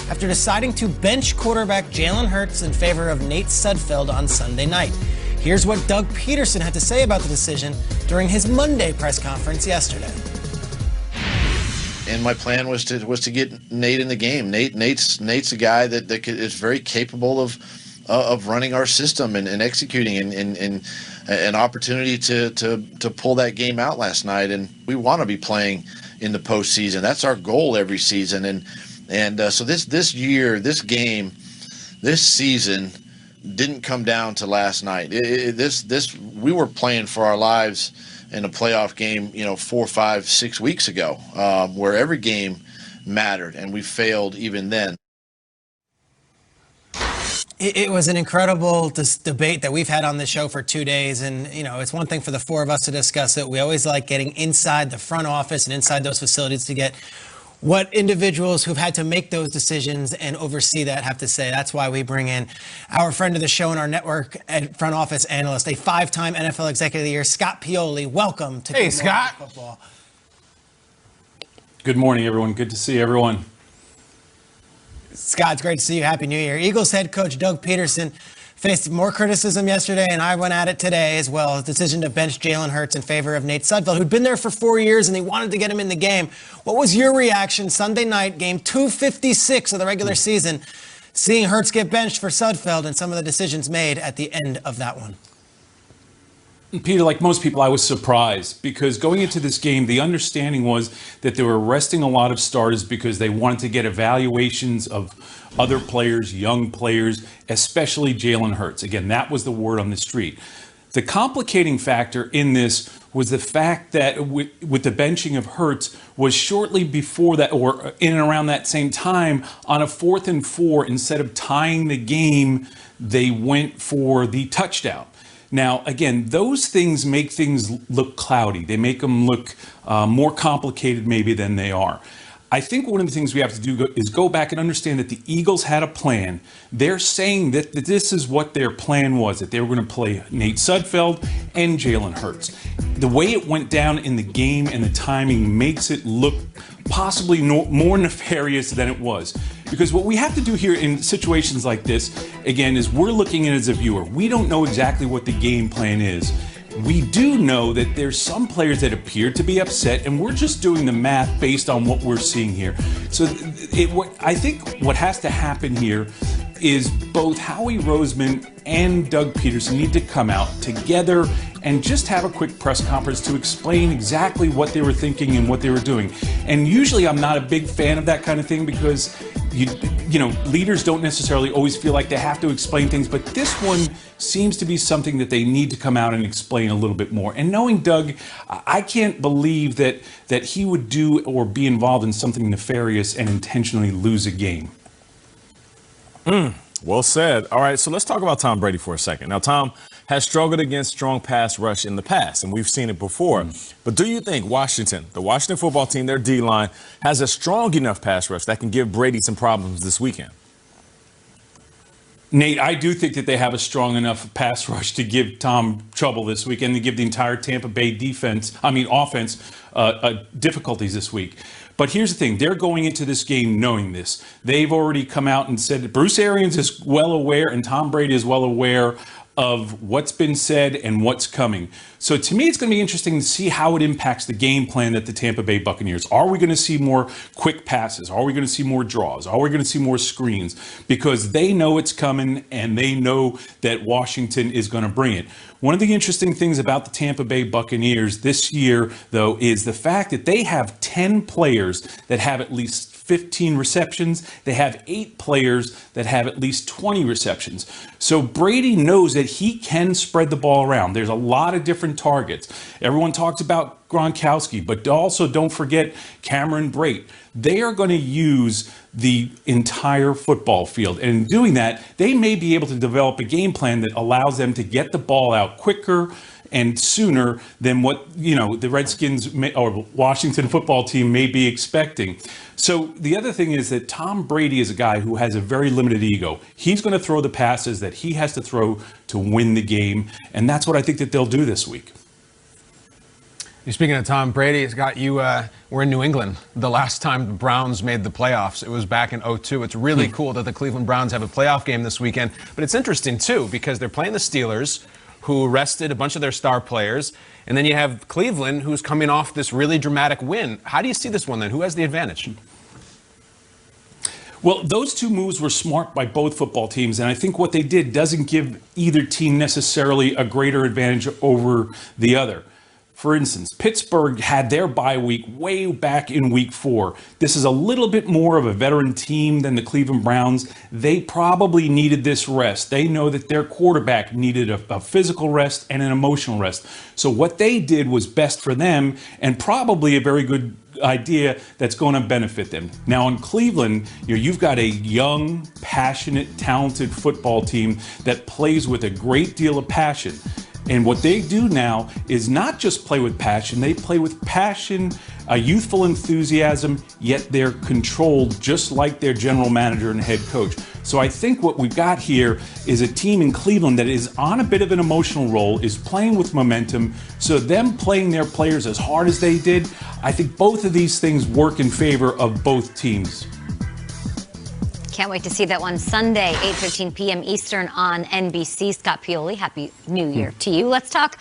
after deciding to bench quarterback Jalen Hurts in favor of Nate Sudfeld on Sunday night. Here's what Doug Peterson had to say about the decision during his Monday press conference yesterday. And my plan was to get Nate in the game. Nate's a guy that is very capable of running our system and executing and an opportunity to pull that game out last night. And we want to be playing in the postseason. That's our goal every season. And so this season didn't come down to last night. We were playing for our lives in a playoff game, 4, 5, 6 weeks ago, where every game mattered, and we failed even then. It was an incredible debate that we've had on this show for 2 days. And, it's one thing for the four of us to discuss it. We always like getting inside the front office and inside those facilities to get what individuals who've had to make those decisions and oversee that have to say. That's why we bring in our friend of the show and our network and front office analyst, a 5-time NFL Executive of the Year, Scott Pioli. Welcome to Hey, Scott. Football. Good morning, everyone. Good to see everyone. Scott, it's great to see you. Happy New Year. Eagles head coach Doug Peterson faced more criticism yesterday, and I went at it today as well. His decision to bench Jalen Hurts in favor of Nate Sudfeld, who'd been there for 4 years, and he wanted to get him in the game. What was your reaction Sunday night, game 256 of the regular season, seeing Hurts get benched for Sudfeld and some of the decisions made at the end of that one? Peter, like most people, I was surprised because going into this game, the understanding was that they were resting a lot of starters because they wanted to get evaluations of other players, young players, especially Jalen Hurts. Again, that was the word on the street. The complicating factor in this was the fact that with the benching of Hurts was shortly before that, or in and around that same time, on a 4th and 4, instead of tying the game, they went for the touchdown. Now, again, those things make things look cloudy. They make them look more complicated maybe than they are. I think one of the things we have to do is go back and understand that the Eagles had a plan. They're saying that this is what their plan was, that they were going to play Nate Sudfeld and Jalen Hurts. The way it went down in the game and the timing makes it look possibly more nefarious than it was. Because what we have to do here in situations like this, again, is we're looking at it as a viewer. We don't know exactly what the game plan is. We do know that there's some players that appear to be upset, and we're just doing the math based on what we're seeing here. So I think what has to happen here is both Howie Roseman and Doug Peterson need to come out together and just have a quick press conference to explain exactly what they were thinking and what they were doing. And usually I'm not a big fan of that kind of thing because leaders don't necessarily always feel like they have to explain things, but this one seems to be something that they need to come out and explain a little bit more. And knowing Doug, I can't believe that he would do or be involved in something nefarious and intentionally lose a game. Well said. All right, so let's talk about Tom Brady for a second. Now, Tom has struggled against strong pass rush in the past, and we've seen it before. But do you think the Washington football team, their D-line, has a strong enough pass rush that can give Brady some problems this weekend? Nate, I do think that they have a strong enough pass rush to give Tom trouble this week and to give the entire Tampa Bay offense difficulties this week. But here's the thing. They're going into this game knowing this. They've already come out and said that Bruce Arians is well aware and Tom Brady is well aware of what's been said and what's coming. So to me, it's going to be interesting to see how it impacts the game plan that the Tampa Bay Buccaneers. Are we going to see more quick passes? Are we going to see more draws? Are we going to see more screens? Because they know it's coming and they know that Washington is going to bring it. One of the interesting things about the Tampa Bay Buccaneers this year, though, is the fact that they have 10 players that have at least 15 receptions. They have 8 players that have at least 20 receptions. So Brady knows that he can spread the ball around. There's a lot of different targets. Everyone talks about Gronkowski, but also don't forget Cameron Brate. They are going to use the entire football field. And in doing that, they may be able to develop a game plan that allows them to get the ball out quicker and sooner than what, the Redskins or Washington football team may be expecting. So the other thing is that Tom Brady is a guy who has a very limited ego. He's going to throw the passes that he has to throw to win the game. And that's what I think that they'll do this week. Speaking of Tom Brady, Scott, we're in New England. The last time the Browns made the playoffs, it was back in '02. It's really cool that the Cleveland Browns have a playoff game this weekend. But it's interesting, too, because they're playing the Steelers, who rested a bunch of their star players. And then you have Cleveland, who's coming off this really dramatic win. How do you see this one, then? Who has the advantage? Well, those two moves were smart by both football teams, and I think what they did doesn't give either team necessarily a greater advantage over the other. For instance, Pittsburgh had their bye week way back in week 4. This is a little bit more of a veteran team than the Cleveland Browns. They probably needed this rest. They know that their quarterback needed a physical rest and an emotional rest. So what they did was best for them and probably a very good idea that's going to benefit them. Now in Cleveland, you've got a young, passionate, talented football team that plays with a great deal of passion. And what they do now is not just play with passion, they play with passion, a youthful enthusiasm, yet they're controlled just like their general manager and head coach. So I think what we've got here is a team in Cleveland that is on a bit of an emotional roll, is playing with momentum. So them playing their players as hard as they did, I think both of these things work in favor of both teams. Can't wait to see that one Sunday, 8:15 p.m. Eastern on NBC. Scott Pioli, Happy New Year to you. Let's talk